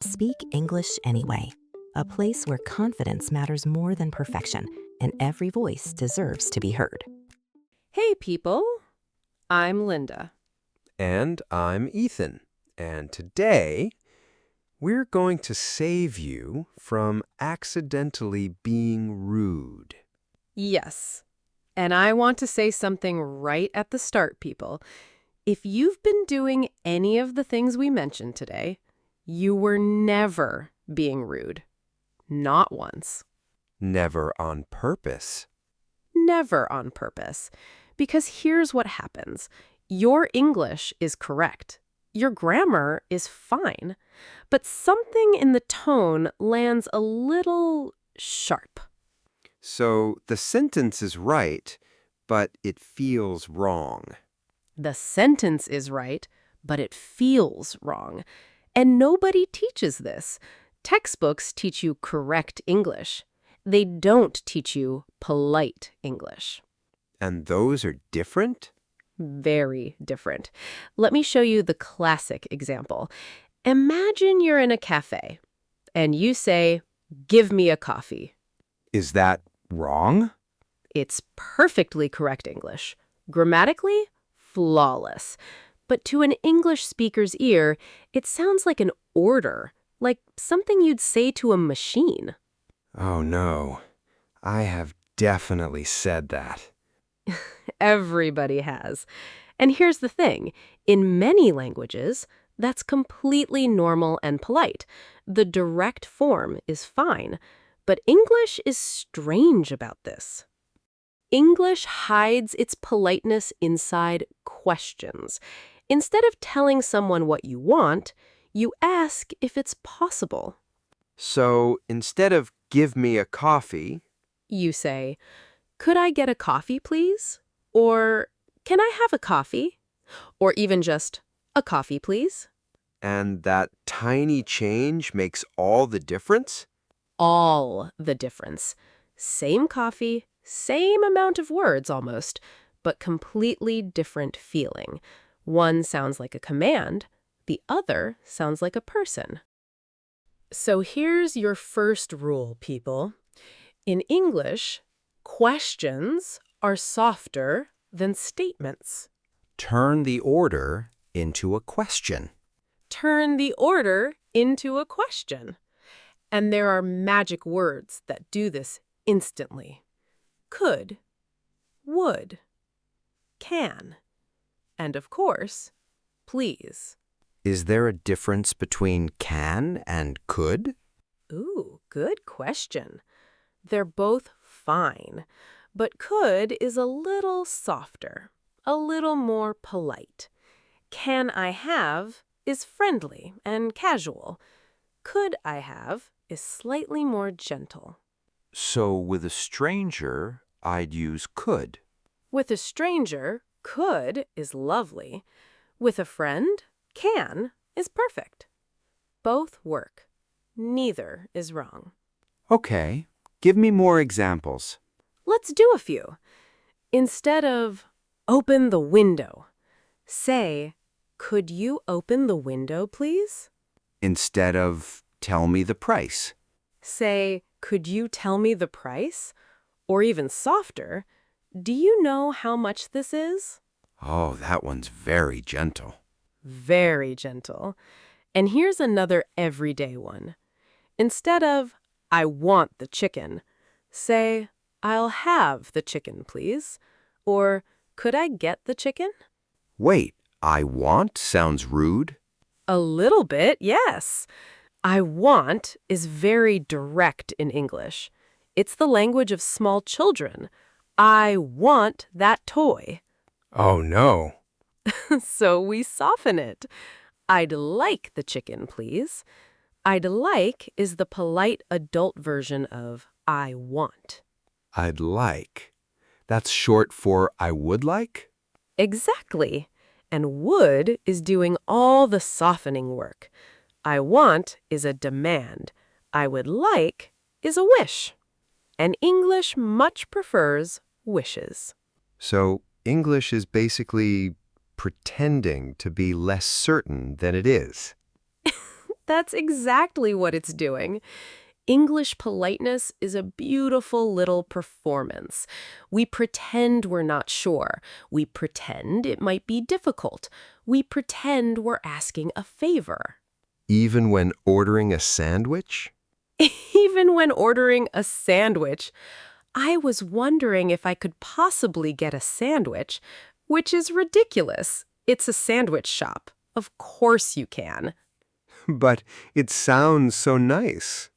Speak English anyway, a place where confidence matters more than perfection, and every voice deserves to be heard. Hey, people. I'm Linda. And I'm Ethan. And today, we're going to save you from accidentally being rude. Yes. And I want to say something right at the start, people. If you've been doing any of the things we mentioned today, you were never being rude. Not once. Never on purpose. Never on purpose. Because here's what happens. Your English is correct. Your grammar is fine. But something in the tone lands a little sharp. So the sentence is right, but it feels wrong. The sentence is right, but it feels wrong. And nobody teaches this. Textbooks teach you correct English. They don't teach you polite English. And those are different? Very different. Let me show you the classic example. Imagine you're in a cafe, and you say, "Give me a coffee." Is that wrong? It's perfectly correct English. Grammatically, flawless. But to an English speaker's ear, it sounds like an order, like something you'd say to a machine. Oh no, I have definitely said that. Everybody has. And here's the thing. In many languages, that's completely normal and polite. The direct form is fine. But English is strange about this. English hides its politeness inside questions. Instead of telling someone what you want, you ask if it's possible. So instead of give me a coffee, You say, "Could I get a coffee, please?" Or, "Can I have a coffee?" Or even just, "A coffee, please?" and that tiny change makes all the difference? All the difference. Same coffee, same amount of words almost, but completely different feeling. One sounds like a command, the other sounds like a person. So here's your first rule, people. In English, questions are softer than statements. Turn the order into a question. Turn the order into a question. And there are magic words that do this instantly. Could, would, can, and of course, please. Is there a difference between can and could? Ooh, good question. They're both fine, but could is a little softer, a little more polite. Can I have is friendly and casual. Could I have is slightly more gentle. So with a stranger, I'd use could. With a stranger, could is lovely. With a friend, can is perfect. Both work. Neither is wrong. Okay, give me more examples. Let's do a few. Instead of open the window, say, "Could you open the window, please?" Instead of tell me the price. Say, "Could you tell me the price?" Or even softer, "Do you know how much this is?" Oh, that one's very gentle. Very gentle. And here's another everyday one. Instead of, "I want the chicken," say, "I'll have the chicken, please." Or, "Could I get the chicken?" Wait, I want sounds rude. A little bit, yes. I want is very direct in English. It's the language of small children. I want that toy. Oh no. So we soften it. I'd like the chicken, please. I'd like is the polite adult version of I want. I'd like. That's short for I would like? Exactly. And would is doing all the softening work. I want is a demand. I would like is a wish. And English much prefers wishes. So English is basically pretending to be less certain than it is. That's exactly what it's doing. English politeness is a beautiful little performance. We pretend we're not sure. We pretend it might be difficult. We pretend we're asking a favor. Even when ordering a sandwich? Even when ordering a sandwich. I was wondering if I could possibly get a sandwich, which is ridiculous. It's a sandwich shop. Of course you can. But it sounds so nice.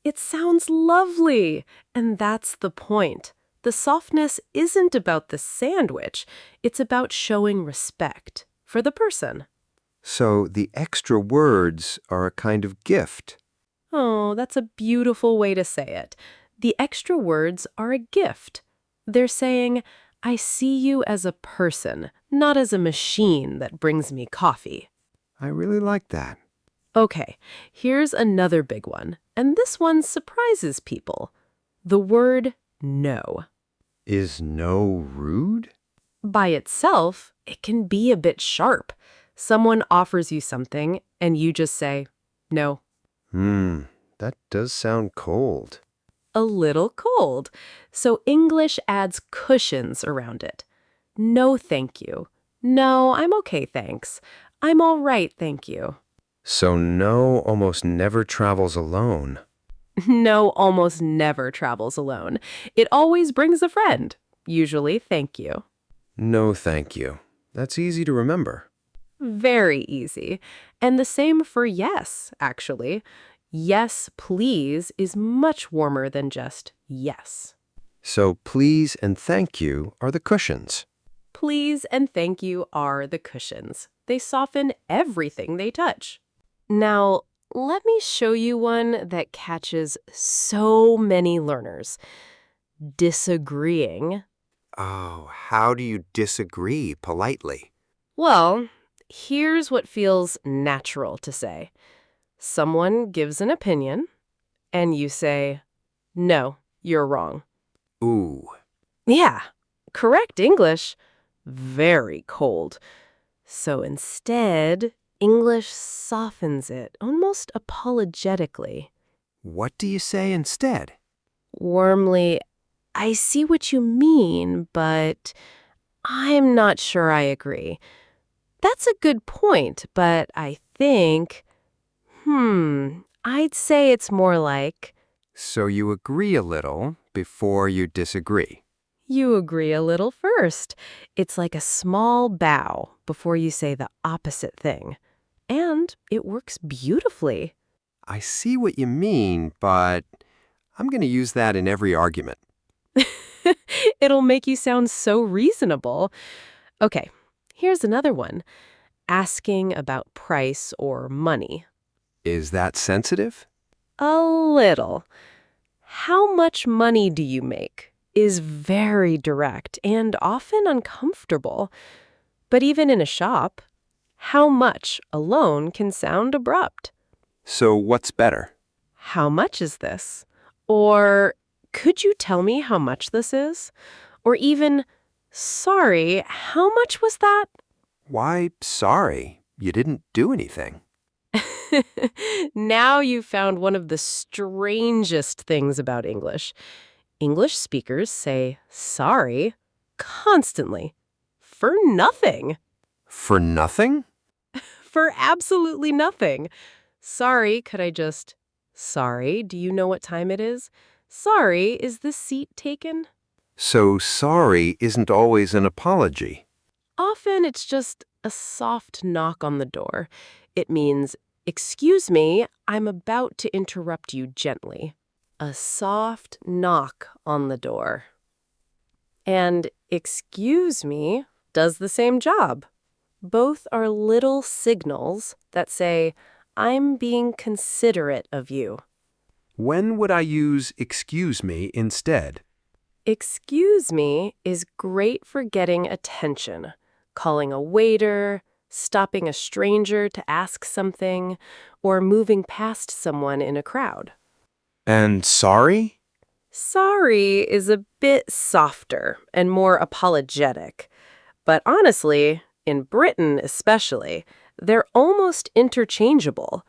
It sounds lovely, and that's the point. The softness isn't about the sandwich. It's about showing respect for the person. So the extra words are a kind of gift. Oh, that's a beautiful way to say it. The extra words are a gift. They're saying, I see you as a person, not as a machine that brings me coffee. I really like that. Okay, here's another big one, and this one surprises people. The word no. Is no rude? By itself, it can be a bit sharp. Someone offers you something, and you just say, no. That does sound cold. A little cold. So English adds cushions around it. No, thank you. No, I'm okay, thanks. I'm all right, thank you. So no almost never travels alone. No almost never travels alone. It always brings a friend. Usually, thank you. No, thank you. That's easy to remember. Very easy. And the same for yes, actually. Yes, please is much warmer than just yes. So please and thank you are the cushions. Please and thank you are the cushions. They soften everything they touch. Now, let me show you one that catches so many learners. Disagreeing. Oh, how do you disagree politely? Well, here's what feels natural to say. Someone gives an opinion, and you say, no, you're wrong. Ooh. Yeah, correct English. Very cold. So instead, English softens it, almost apologetically. What do you say instead? Warmly, I see what you mean, but I'm not sure I agree. That's a good point, but I think, I'd say it's more like, So you agree a little before you disagree. you agree a little first. It's like a small bow before you say the opposite thing. And it works beautifully. I see what you mean, but I'm going to use that in every argument. It'll make you sound so reasonable. Okay, here's another one. Asking about price or money. Is that sensitive? A little. How much money do you make is very direct and often uncomfortable. But even in a shop, how much alone can sound abrupt. So what's better? How much is this? Or could you tell me how much this is? Or even, sorry, how much was that? Why, sorry, you didn't do anything. Now you've found one of the strangest things about English. English speakers say sorry constantly. For nothing. For nothing? For absolutely nothing. Sorry, could I just... Sorry, do you know what time it is? Sorry, is the seat taken? So sorry isn't always an apology. Often it's just a soft knock on the door. It means, excuse me, I'm about to interrupt you gently. A soft knock on the door. And excuse me does the same job. Both are little signals that say, I'm being considerate of you. When would I use excuse me instead? Excuse me is great for getting attention, calling a waiter, stopping a stranger to ask something, or moving past someone in a crowd. And sorry? Sorry is a bit softer and more apologetic. But honestly, in Britain especially, they're almost interchangeable.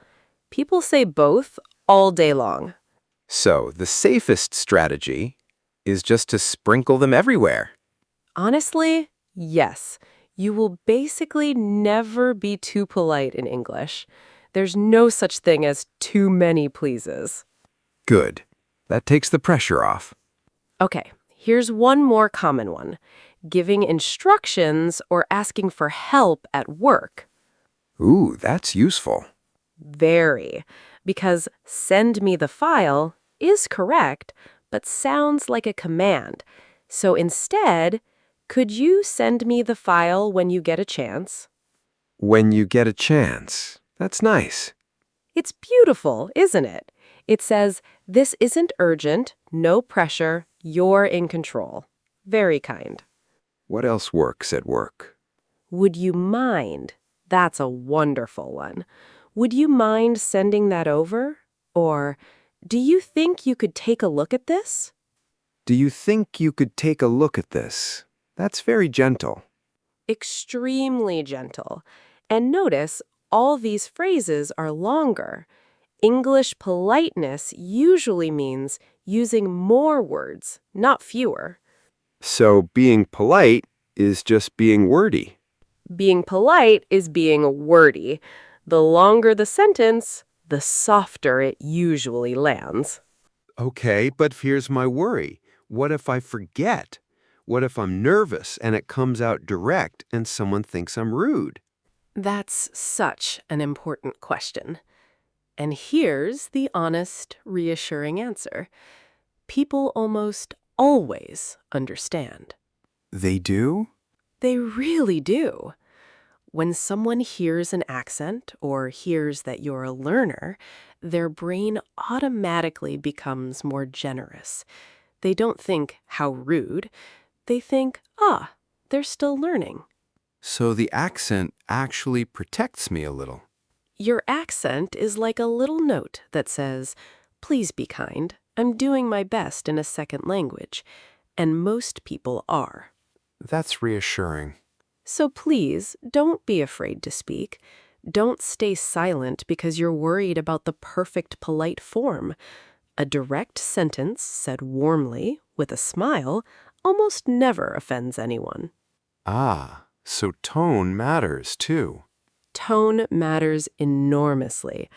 People say both all day long. So the safest strategy is just to sprinkle them everywhere. Honestly, yes. You will basically never be too polite in English. There's no such thing as too many pleases. Good. That takes the pressure off. Okay, here's one more common one. Giving instructions or asking for help at work. Ooh, that's useful. Very. Because send me the file is correct, but sounds like a command. So instead, could you send me the file when you get a chance? When you get a chance. That's nice. It's beautiful, isn't it? It says, this isn't urgent, no pressure, you're in control. Very kind. What else works at work? Would you mind? That's a wonderful one. Would you mind sending that over? Or, do you think you could take a look at this? Do you think you could take a look at this? That's very gentle. Extremely gentle. And notice, all these phrases are longer. English politeness usually means using more words, not fewer. So being polite is just being wordy. Being polite is being wordy. The longer the sentence, the softer it usually lands. Okay, but here's my worry. What if I forget? What if I'm nervous and it comes out direct and someone thinks I'm rude? That's such an important question. And here's the honest, reassuring answer. People almost always understand. They do? They really do. When someone hears an accent or hears that you're a learner, their brain automatically becomes more generous. They don't think, how rude. They think, they're still learning. So the accent actually protects me a little. Your accent is like a little note that says, please be kind. I'm doing my best in a second language. And most people are. That's reassuring. So please, don't be afraid to speak. Don't stay silent because you're worried about the perfect polite form. A direct sentence said warmly, with a smile, almost never offends anyone. Ah, so tone matters too. Tone matters enormously.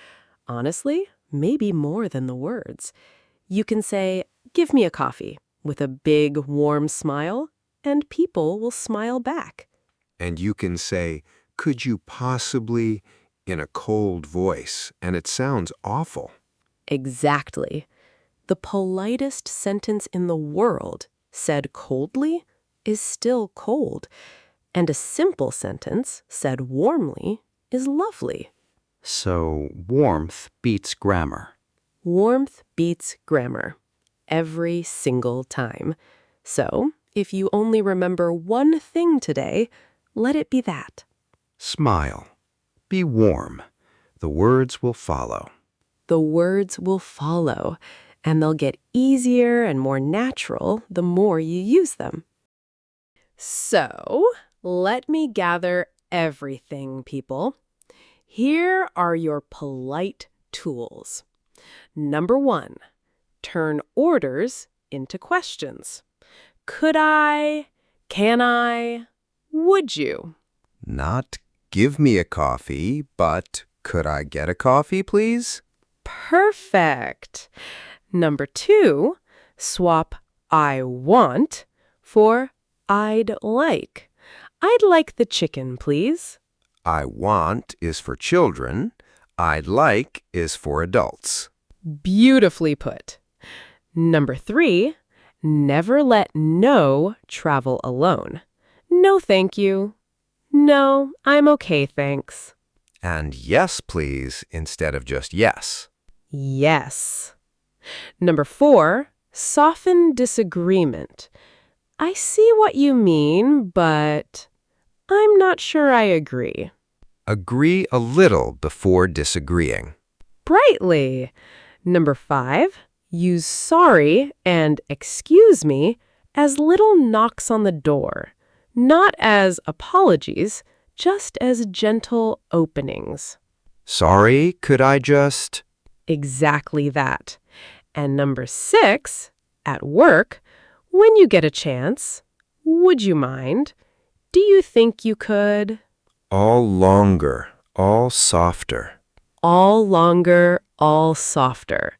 Honestly, maybe more than the words. You can say, give me a coffee, with a big, warm smile, and people will smile back. And you can say, could you possibly, in a cold voice, and it sounds awful. Exactly. The politest sentence in the world, said coldly, is still cold. And a simple sentence, said warmly, is lovely. So warmth beats grammar. Warmth beats grammar. Every single time. So, if you only remember one thing today, let it be that. Smile. Be warm. The words will follow. The words will follow, and they'll get easier and more natural the more you use them. So, let me gather everything, people. Here are your polite tools. Number 1, turn orders into questions. Could I? Can I? Would you? Not give me a coffee, but could I get a coffee, please? Perfect. Number 2, swap I want for I'd like. I'd like the chicken, please. I want is for children. I'd like is for adults. Beautifully put. Number 3, never let no travel alone. No, thank you. No, I'm okay, thanks. And yes, please, instead of just yes. Yes. Number 4, soften disagreement. I see what you mean, but I'm not sure I agree. Agree a little before disagreeing. Brightly. Number 5, use sorry and excuse me as little knocks on the door, not as apologies, just as gentle openings. Sorry, could I just... Exactly that. And number 6, at work, when you get a chance, would you mind? Do you think you could? All longer, all softer. All longer, all softer.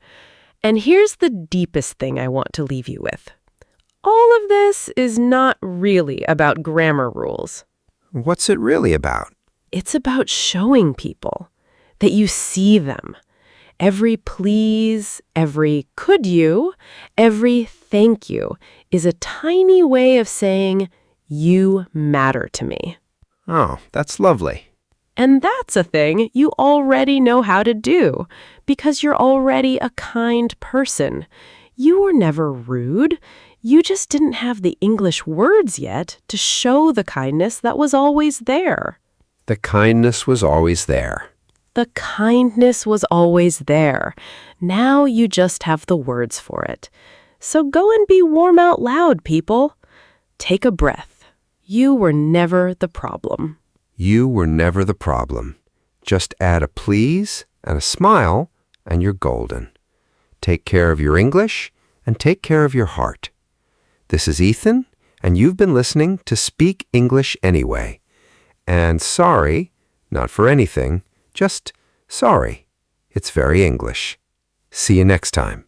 And here's the deepest thing I want to leave you with. All of this is not really about grammar rules. What's it really about? It's about showing people that you see them. Every please, every could you, every thank you is a tiny way of saying, you matter to me. Oh, that's lovely. And that's a thing you already know how to do because you're already a kind person. You were never rude. You just didn't have the English words yet to show the kindness that was always there. The kindness was always there. The kindness was always there. Now you just have the words for it. So go and be warm out loud, people. Take a breath. You were never the problem. You were never the problem. Just add a please and a smile, and you're golden. Take care of your English and take care of your heart. This is Ethan, and you've been listening to Speak English Anyway. And sorry, not for anything, just sorry. It's very English. See you next time.